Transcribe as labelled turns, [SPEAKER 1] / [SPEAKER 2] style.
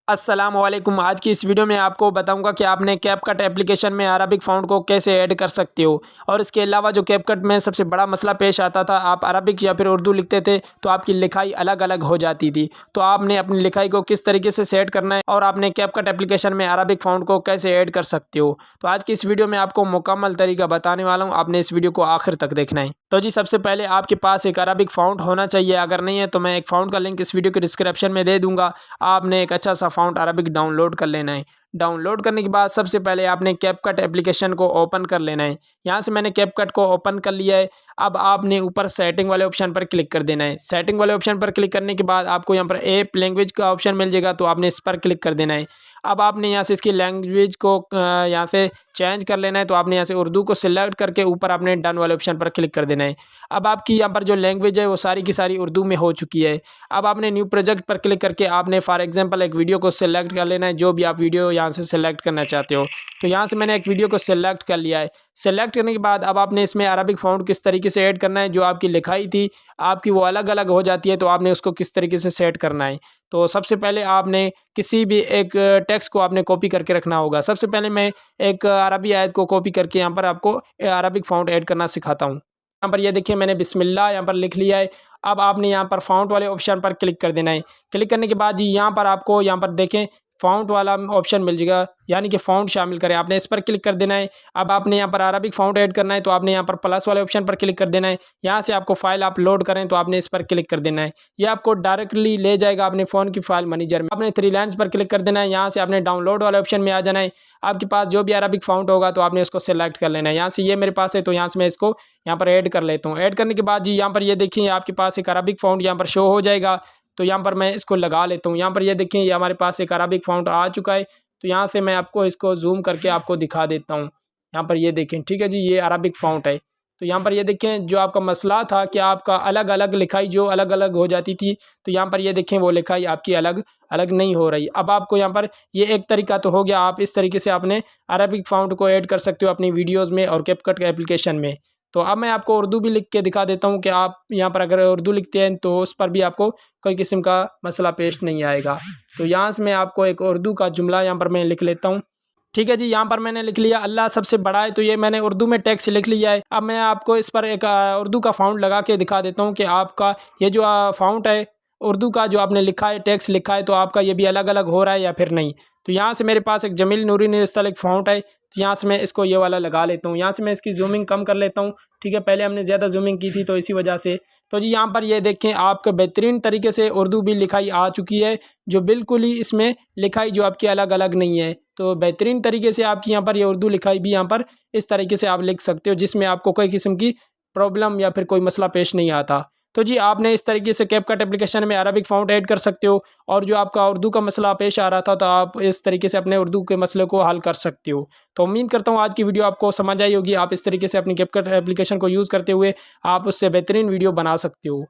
[SPEAKER 1] अस्सलामुअलैकुम। आज की इस वीडियो में आपको बताऊंगा कि आपने कैपकट एप्लीकेशन में अरबिक फ़ॉन्ट को कैसे ऐड कर सकते हो। और इसके अलावा जो कैपकट में सबसे बड़ा मसला पेश आता था, आप अरबिक या फिर उर्दू लिखते थे तो आपकी लिखाई अलग अलग हो जाती थी। तो आपने अपनी लिखाई को किस तरीके से सेट करना है और आपने कैपकट एप्लीकेशन में अरबिक फ़ॉन्ट को कैसे ऐड कर सकते हो, तो आज की इस वीडियो में आपको मुकम्मल तरीका बताने वाला हूँ। आपने इस वीडियो को आखिर तक देखना है। तो जी, सबसे पहले आपके पास एक अरबिक फ़ॉन्ट होना चाहिए। अगर नहीं है तो मैं एक फ़ॉन्ट का लिंक इस वीडियो के डिस्क्रिप्शन में दे दूंगा। आपने एक अच्छा सा फ़ॉन्ट अरबिक डाउनलोड कर लेना है। डाउनलोड करने के बाद सबसे पहले आपने कैपकट एप्लीकेशन को ओपन कर लेना है। यहाँ से मैंने कैपकट को ओपन कर लिया है। अब आपने ऊपर सेटिंग वाले ऑप्शन पर क्लिक कर देना है। सेटिंग वाले ऑप्शन पर क्लिक करने के बाद आपको यहाँ पर ऐप लैंग्वेज का ऑप्शन मिल जाएगा, तो आपने इस पर क्लिक कर देना है। अब आपने यहाँ से इसकी लैंग्वेज को यहाँ से चेंज कर लेना है। तो आपने यहाँ से उर्दू को सिलेक्ट करके ऊपर आपने डन वाले ऑप्शन पर क्लिक कर देना है। अब आपकी यहाँ पर जो लैंग्वेज है वो सारी की सारी उर्दू में हो चुकी है। अब आपने न्यू प्रोजेक्ट पर क्लिक करके आपने फॉर एग्जांपल एक वीडियो को सिलेक्ट कर लेना है, जो भी आप वीडियो यहाँ से सिलेक्ट करना चाहते हो। तो यहाँ से मैंने एक वीडियो को सिलेक्ट कर लिया है। सिलेक्ट करने के बाद अब आपने इसमें अरबिक फ़ॉन्ट किस तरीके से ऐड करना है, जो आपकी लिखाई थी आपकी वो अलग अलग हो जाती है, तो आपने उसको किस तरीके से सेट करना है। तो सबसे पहले आपने किसी भी एक टेक्स्ट को आपने कॉपी करके रखना होगा। सबसे पहले मैं एक अरबी आयत को कॉपी करके यहाँ पर आपको अरबिक फ़ॉन्ट ऐड करना सिखाता हूँ। यहाँ पर ये देखिए, मैंने बिस्मिल्लाह यहाँ पर लिख लिया है। अब आपने यहाँ पर फ़ॉन्ट वाले ऑप्शन पर क्लिक कर देना है। क्लिक करने के बाद जी यहाँ पर आपको यहाँ पर देखें फ़ॉन्ट वाला ऑप्शन मिल जाएगा, यानी कि फ़ॉन्ट शामिल करें। आपने इस पर क्लिक कर देना है। अब आपने यहाँ पर अरबिक फ़ॉन्ट ऐड करना है, तो आपने यहाँ पर प्लस वाले ऑप्शन पर क्लिक कर देना है। यहाँ से आपको फ़ाइल आप लोड करें तो आपने इस पर क्लिक कर देना है। ये आपको डायरेक्टली ले जाएगा अपने फ़ोन की फ़ाइल मैनेजर में। आपने थ्री लाइन्स पर क्लिक कर देना है। यहाँ से आपने डाउनलोड वाले ऑप्शन में आ जाना है। आपके पास जो भी अरबिक फ़ॉन्ट होगा तो आपने उसको सेलेक्ट कर लेना है। यहाँ से ये मेरे पास है, तो यहाँ से मैं इसको यहाँ पर ऐड कर लेता हूँ। ऐड करने के बाद जी यहाँ पर ये देखिए, आपके पास एक अरबिक फ़ॉन्ट यहाँ पर शो हो जाएगा। तो यहाँ पर मैं इसको लगा लेता हूँ। यहाँ पर ये देखिए, ये हमारे पास एक अरबिक फ़ॉन्ट आ चुका है। तो यहाँ से मैं आपको इसको ज़ूम करके आपको दिखा देता हूँ। यहाँ पर ये देखें, ठीक है जी, ये अरबिक फ़ॉन्ट है। तो यहाँ पर ये देखें, जो आपका मसला था कि आपका अलग अलग लिखाई जो अलग अलग हो जाती थी, तो यहाँ पर ये देखें वो लिखाई आपकी अलग अलग नहीं हो रही। अब आपको यहाँ पर ये एक तरीका तो हो गया, आप इस तरीके से आपने अरबिक फ़ॉन्ट को ऐड कर सकते हो अपनी वीडियोज़ में और कैपकट के एप्लीकेशन में। तो अब मैं आपको उर्दू भी लिख के दिखा देता हूँ कि आप यहाँ पर अगर उर्दू लिखते हैं तो उस पर भी आपको कोई किस्म का मसला पेश नहीं आएगा। तो यहाँ से मैं आपको एक उर्दू का जुमला यहाँ पर मैं लिख लेता हूँ। ठीक है जी, यहाँ पर मैंने लिख लिया अल्लाह सबसे बड़ा है। तो ये मैंने उर्दू में टेक्स्ट लिख लिया है। अब मैं आपको इस पर एक उर्दू का फ़ॉन्ट लगा के दिखा देता हूँ कि आपका ये जो फ़ॉन्ट है उर्दू का जो आपने लिखा है, टेक्स्ट लिखा है, तो आपका ये भी अलग अलग हो रहा है या फिर नहीं। तो यहाँ से मेरे पास एक जमील नूरी निस्ताल एक फ़ॉन्ट है। तो यहाँ से मैं इसको ये वाला लगा लेता हूँ। यहाँ से मैं इसकी जूमिंग कम कर लेता हूँ। ठीक है, पहले हमने ज़्यादा जूमिंग की थी तो इसी वजह से। तो जी यहाँ पर ये देखें, आपका बेहतरीन तरीके से उर्दू भी लिखाई आ चुकी है, जो बिल्कुल ही इसमें लिखाई जो आपकी अलग अलग नहीं है। तो बेहतरीन तरीके से आपकी यहाँ पर ये उर्दू लिखाई भी यहाँ पर इस तरीके से आप लिख सकते हो, जिसमें आपको कोई किस्म की प्रॉब्लम या फिर कोई मसला पेश नहीं आता। तो जी आपने इस तरीके से कैपकट एप्लीकेशन में अरबिक फ़ॉन्ट ऐड कर सकते हो, और जो आपका उर्दू का मसला पेश आ रहा था तो आप इस तरीके से अपने उर्दू के मसले को हल कर सकते हो। तो उम्मीद करता हूँ आज की वीडियो आपको समझ आई होगी। आप इस तरीके से अपनी कैपकट एप्लीकेशन को यूज़ करते हुए आप उससे बेहतरीन वीडियो बना सकते हो।